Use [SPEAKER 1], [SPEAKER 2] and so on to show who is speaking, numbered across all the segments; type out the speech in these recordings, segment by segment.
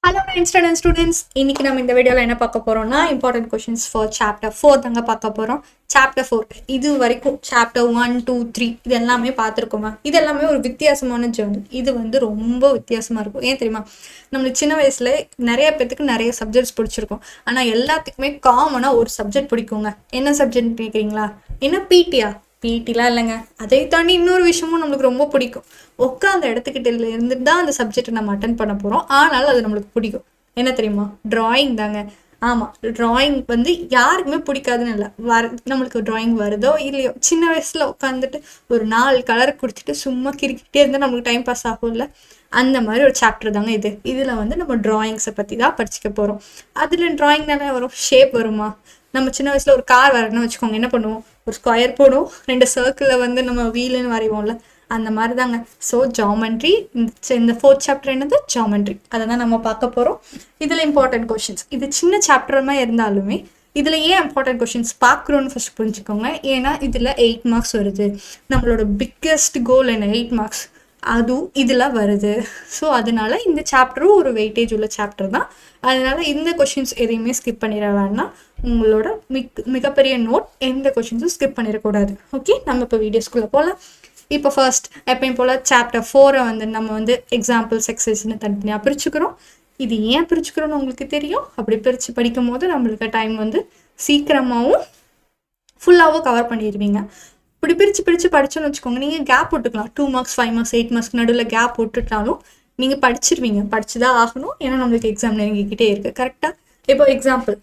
[SPEAKER 1] Hello students, இன்னைக்கு நம்ம இந்த வீடியோல என்ன பார்க்க போறோம்னா important questions for chapter 4 தாங்க பார்க்க போறோம். chapter 4 இது வரைக்கும் chapter 1 2 3 இது எல்லாமே பார்த்திருக்கோமா? இது எல்லாமே ஒரு வித்தியாசமான ஜர்னல். இது வந்து ரொம்ப வித்தியாசமா இருக்கும். ஏன் தெரியுமா? நம்ம சின்ன வயசுல நிறைய பேருக்கு நிறைய சப்ஜெக்ட்ஸ் பிடிச்சிருக்கும். ஆனா எல்லாத்துக்குமே காமனா ஒரு சப்ஜெக்ட் பிடிக்குங்க. என்ன சப்ஜெக்ட் கேக்குறீங்களா? என்ன பிடியா? பிடிலாம் இல்லைங்க. அதை தாண்டி இன்னொரு விஷயமும் நம்மளுக்கு ரொம்ப பிடிக்கும். உட்காந்த இடத்துக்கிட்ட இருந்துட்டு தான் அந்த சப்ஜெக்டை நம்ம அட்டன் பண்ண போகிறோம். ஆனாலும் அது நம்மளுக்கு பிடிக்கும். என்ன தெரியுமா? ட்ராயிங் தாங்க. ஆமாம், ட்ராயிங் வந்து யாருக்குமே பிடிக்காதுன்னு இல்லை. நம்மளுக்கு ட்ராயிங் வருதோ இல்லையோ, சின்ன வயசில் உட்காந்துட்டு ஒரு 4 கலரை குடிச்சிட்டு சும்மா கிரிக்கிட்டே இருந்தால் நம்மளுக்கு டைம் பாஸ் ஆகும்ல. அந்த மாதிரி ஒரு சாப்டர் தாங்க இது. இதில் வந்து நம்ம ட்ராயிங்ஸை பற்றி தான் படிச்சுக்க போகிறோம். அதில் ட்ராயிங் தானே வரும், ஷேப் வருமா? நம்ம சின்ன வயசுல ஒரு கார் வரணும்னு வச்சுக்கோங்க, என்ன பண்ணுவோம்? ஒரு ஸ்கொயர் போடும், 2 சர்க்கிளில் வந்து நம்ம வீலுன்னு வரைவோம்ல, அந்த மாதிரி தாங்க. ஸோ ஜாமெண்ட்ரி, இந்த 4th சாப்டர் என்னது? ஜாமெண்ட்ரி. அதை தான் நம்ம பார்க்க போகிறோம். இதில் இம்பார்ட்டன்ட் கொஷின்ஸ். இது சின்ன சாப்டர்மாக இருந்தாலுமே இதில் ஏன் இம்பார்ட்டன்ட் கொஷின்ஸ் பார்க்குறோன்னு ஃபர்ஸ்ட் புரிஞ்சுக்கோங்க. ஏன்னா இதில் 8 மார்க்ஸ் வருது. நம்மளோட பிக்கெஸ்ட் கோல் என்ன? 8 மார்க்ஸ். அதுவும் இதில் வருது. ஸோ அதனால இந்த சாப்டரும் ஒரு வெயிட்டேஜ் உள்ள சாப்டர் தான். அதனால இந்த கொஷின்ஸ் எதையுமே ஸ்கிப் பண்ணிட வேண்டாம். உங்களோட மிகப்பெரிய நோட், எந்த கொஷின்ஸும் ஸ்கிப் பண்ணிடக்கூடாது. ஓகே, நம்ம இப்போ வீடியோஸ்குள்ளே போகலாம். இப்போ ஃபர்ஸ்ட் எப்பயும் போல் சாப்டர் 4 வந்து நம்ம வந்து எக்ஸாம்பிள்ஸ் எக்ஸசைஸ்னு தனித்தனியாக பிரிச்சுக்கிறோம். இது ஏன் பிரிச்சுக்கிறோன்னு உங்களுக்கு தெரியும். அப்படி பிரித்து படிக்கும் போது நம்மளுக்கு டைம் வந்து சீக்கிரமாகவும் ஃபுல்லாகவும் கவர் பண்ணிடுவீங்க. இப்படி பிரித்து படிச்சோன்னு வச்சுக்கோங்க, நீங்கள் கேப் விட்டுக்கலாம். 2 மார்க்ஸ் 5 மார்க்ஸ் 8 மார்க்ஸ்க்கு நடுவில் கேப் விட்டுட்டாலும் நீங்கள் படிச்சிருவீங்க. படிச்சு தான் ஆகணும். ஏன்னா நம்மளுக்கு எக்ஸாம் நெருங்கிக்கிட்டே இருக்குது. கரெக்டாக இப்போ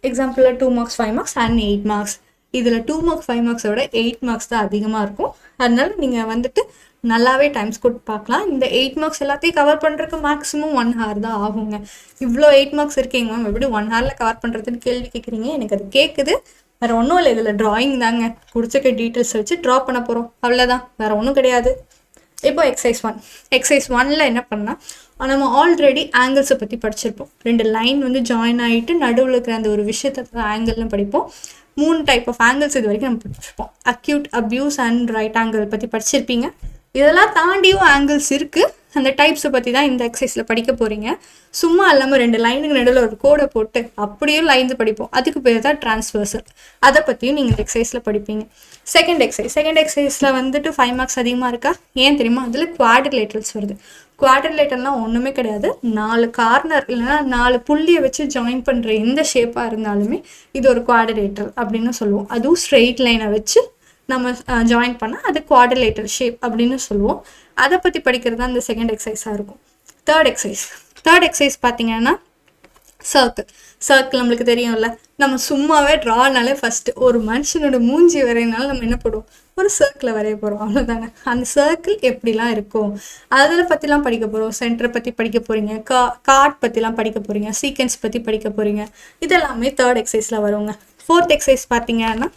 [SPEAKER 1] எக்ஸாம்பிளில் 2 மார்க்ஸ் 5 மார்க்ஸ் அண்ட் 8 மார்க்ஸ். இதில் 2 மார்க்ஸ் 5 மார்க்ஸோட 8 மார்க்ஸ் தான் அதிகமாக இருக்கும். அதனால நீங்கள் வந்துட்டு நல்லாவே டைம்ஸ் கொடுத்து பார்க்கலாம். இந்த 8 மார்க்ஸ் எல்லாத்தையும் கவர் பண்ணுறதுக்கு மேக்ஸிமம் 1 hour தான் ஆகுங்க. இவ்வளோ 8 மார்க்ஸ் இருக்கீங்க மேம், எப்படி 1 hourல கவர் பண்ணுறதுன்னு கேள்வி கேட்குறீங்க. எனக்கு அது கேட்குது. வேறு ஒன்றும் இல்லை, இதில் ட்ராயிங் தாங்க. குடிச்சிக்க டீட்டெயில்ஸ் வச்சு ட்ரா பண்ண போகிறோம், அவ்வளோதான், வேறு ஒன்றும் கிடையாது. இப்போ எக்ஸசைஸ் 1ல் என்ன பண்ணால், நம்ம ஆல்ரெடி ஆங்கிள்ஸை பற்றி படிச்சிருப்போம். 2 லைன் வந்து ஜாயின் ஆகிட்டு நடுவில் இருக்கிற அந்த ஒரு விஷயத்தை ஆங்கிள்னு படிப்போம். 3 டைப் ஆஃப் ஆங்கிள்ஸ் இது வரைக்கும் நம்ம படிச்சிருப்போம். Acute, abuse and right angle பற்றி படிச்சிருப்பீங்க. இதெல்லாம் தாண்டியும் ஆங்கிள்ஸ் இருக்குது. அந்த டைப்ஸை பற்றி தான் இந்த எக்ஸசைஸில் படிக்க போகிறீங்க. சும்மா இல்லாமல் 2 லைனுக்கு நடுவில் ஒரு கோடை போட்டு அப்படியே லைன்ஸ் படிப்போம். அதுக்கு பேர் தான் டிரான்ஸ்வர்சல். அதை பற்றியும் நீங்கள் இந்த எக்ஸசைஸில் படிப்பீங்க. செகண்ட் எக்ஸசைஸில் வந்துட்டு 5 மார்க்ஸ் அதிகமாக இருக்கா? ஏன் தெரியுமா? அதில் குவாட்ரிலேட்டரல்ஸ் வருது. குவாட்ரிலேட்டர்லாம் ஒன்றுமே கிடையாது. 4 கார்னர் இல்லைன்னா 4 புள்ளியை வச்சு ஜாயின் பண்ணுற எந்த ஷேப்பாக இருந்தாலுமே இது ஒரு குவாட்ரிலேட்டரல் அப்படின்னு சொல்லுவோம். அதுவும் ஸ்ட்ரெயிட் லைனை வச்சு நம்ம ஜாயின் பண்ணால் அது குவாட்ரிலேட்டரல் ஷேப் அப்படின்னு சொல்லுவோம். அதை பற்றி படிக்கிறது தான் இந்த செகண்ட் எக்ஸசைஸாக இருக்கும். தேர்ட் எக்ஸசைஸ் பார்த்தீங்கன்னா சர்க்கிள் நம்மளுக்கு தெரியும்ல. நம்ம சும்மாவே ட்ரானாலே ஃபஸ்ட்டு ஒரு மனுஷனோட மூஞ்சி வரையினாலும் நம்ம என்ன பண்ணுவோம்? ஒரு சர்க்கிளை வரைய போகிறோம், அவ்வளோதாங்க. அந்த சர்க்கிள் எப்படிலாம் இருக்கும் அதில் பற்றிலாம் படிக்க போகிறோம். சென்டரை பற்றி படிக்க போகிறீங்க, கார்ட் பற்றிலாம் படிக்க போகிறீங்க, சீக்வன்ஸ் பற்றி படிக்க போகிறீங்க. இதெல்லாமே தேர்ட் எக்ஸசைஸில் வருங்க. ஃபோர்த் எக்ஸசைஸ் பார்த்தீங்கன்னா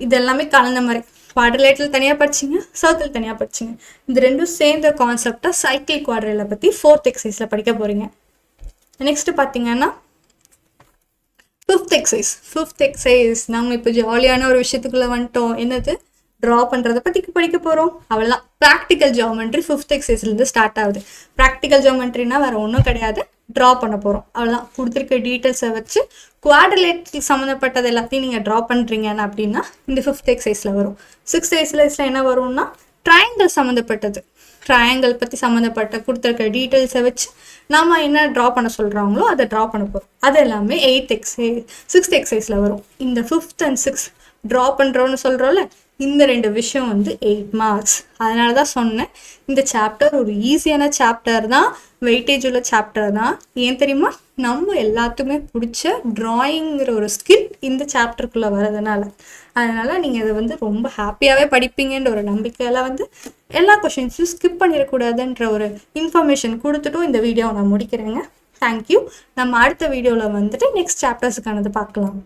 [SPEAKER 1] இது எல்லாமே கலந்த மாதிரி. குவாட்ரிலேட்டரல் தனியாக படிச்சிங்க, சர்க்கிள் தனியாக படிச்சிங்க. இந்த ரெண்டும் சேர்ந்த கான்செப்டாக சைக்கிள் குவாட்ரிலை பற்றி 4th எக்ஸசைஸில் படிக்க போகிறீங்க. நெக்ஸ்ட்டு பார்த்தீங்கன்னா ஃபிஃப்த் எக்ஸசைஸ் நம்ம இப்போ ஜாலியான ஒரு விஷயத்துக்குள்ளே வந்துட்டோம். என்னது? ட்ரா பண்ணுறதை பற்றி படிக்க போகிறோம், அவ்வளோதான். ப்ராக்டிக்கல் ஜியோமெட்ரி 5th எக்ஸசைஸ்லேருந்து ஸ்டார்ட் ஆகுது. ப்ராக்டிக்கல் ஜியோமெட்ரினா வேறு ஒன்றும் கிடையாது, ட்ரா பண்ண போகிறோம், அவ்வளோதான். கொடுத்துருக்க டீட்டெயில்ஸை வச்சு குவாட்ரிலேட்டரல் சம்மந்தப்பட்டது எல்லாத்தையும் நீங்கள் ட்ரா பண்ணுறீங்கன்னா அப்படின்னா இந்த 5th எக்ஸசைஸில் வரும். 6th எக்ஸசைஸில் என்ன வரும்னா ட்ரையாங்கிள் சம்மந்தப்பட்டது. ட்ரையாங்கிள் பற்றி சம்மந்தப்பட்ட கொடுத்துருக்க டீட்டெயில்ஸை வச்சு நம்ம என்ன ட்ரா பண்ண சொல்கிறாங்களோ அதை ட்ரா பண்ண போகிறோம். அது எல்லாமே 6th எக்ஸசைஸில் வரும். இந்த 5th and 6th ட்ரா பண்ணுறோன்னு சொல்கிறோம்ல, இந்த 2 விஷயம் வந்து 8 மார்க்ஸ். அதனால தான் சொன்னேன், இந்த சாப்டர் ஒரு ஈஸியான சாப்டர் தான், வெயிட்டேஜ் உள்ள சாப்டர் தான். ஏன் தெரியுமா? நம்ம எல்லாத்துக்குமே பிடிச்ச ட்ராயிங்கிற ஒரு ஸ்கில் இந்த சாப்டருக்குள்ளே வரதுனால. அதனால் நீங்கள் இதை வந்து ரொம்ப ஹாப்பியாகவே படிப்பீங்கன்ற ஒரு நம்பிக்கையில் வந்து எல்லா கொஷின்ஸும் ஸ்கிப் பண்ணிடக்கூடாதுன்ற ஒரு இன்ஃபர்மேஷன் கொடுத்துட்டும் இந்த வீடியோவை நான் முடிக்கிறேங்க. தேங்க்யூ. நம்ம அடுத்த வீடியோவில் வந்துட்டு நெக்ஸ்ட் சாப்டர்ஸுக்கானது பார்க்கலாம்.